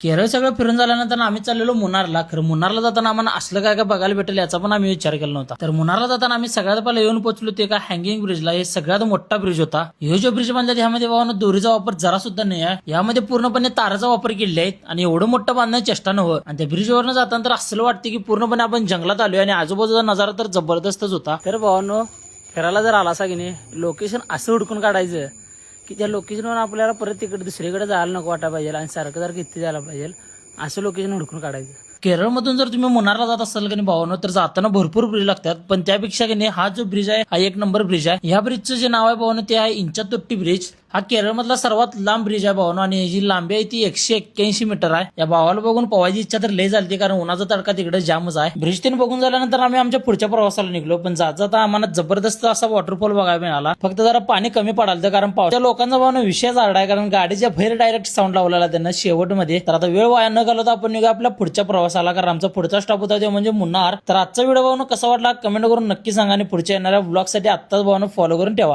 केरळ सगळं फिरून झाल्यानंतर आम्ही चाललेलो मुन्नारला. खरं मुन्नारला जाताना आम्हाला असलं काय काय बघायला भेटेल याचा पण आम्ही विचार केला नव्हता. तर मुन्नारला जाताना आम्ही सगळ्यात पहिला येऊन पोहोचलो ते का हँगिंग ब्रिजला. हे सगळ्यात मोठा ब्रिज होता. हे जो ब्रिज बांधला ह्यामध्ये बाबा दोरीचा वापर जरा सुद्धा नाही आहे. यामध्ये पूर्णपणे ताराचा वापर केलेला आहे आणि एवढं मोठं बांधणं चेष्टा नव्हतं. आणि त्या ब्रिजवरनं जाताना तर असं वाटतं की पूर्णपणे आपण जंगलात आलोय आणि आजूबाजूचा नजारा तर जबरदस्तच होता. तर भावानो फिरायला जर आला की नाही लोकेशन असं हुडकून काढायचं की त्या लोकेशनवर आपल्याला परत तिकडे दुसरीकडे जायला नको वाटायला पाहिजे आणि सारखं इथे जायला पाहिजे असं लोकेशन हुडकून काढायचं. केरळमधून जर तुम्ही मुन्नारला जात असाल की नाही भावानो तर जाताना भरपूर ब्रिज लागतात, पण त्यापेक्षा की नाही हा जो ब्रिज आहे हा एक नंबर ब्रिज आहे. ह्या ब्रिजचं जे नाव आहे भावानो ते आहे इंचातुट्टी ब्रिज. हा केरळमधला सर्वात लांब ब्रिज आहे भावानो आणि जी लांबी आहे ती 181 मीटर आहे. या भावाला बघून पवायची इच्छा तर लय झाली कारण उन्हाचा तडका तिकडे जामच आहे. ब्रिज तीन बघून झाल्यानंतर आम्ही आमच्या पुढच्या प्रवासाला निघलो, पण जात जाता आम्हाला जबरदस्त असा वॉटरफॉल बघायला मिळाला. फक्त जरा पाणी कमी पडाल कारण पावसाच्या लोकांचा भावानो विषय झाला आहे कारण गाडीच्या बाहेर डायरेक्ट साऊंड लावलेला त्यांना शेवटमध्ये. तर आता वेळ वाया न घालवता आपण निघा आपल्या पुढच्या प्रवासाला, कारण आमचा पुढचा स्टॉप होता ते म्हणजे मुन्नार. तर आजचा व्हिडिओ भावानो कसा वाटला कमेंट करून नक्की सांगा आणि पुढच्या येणाऱ्या ब्लॉग साठी आत्ताच भावानो फॉलो करून ठेवा.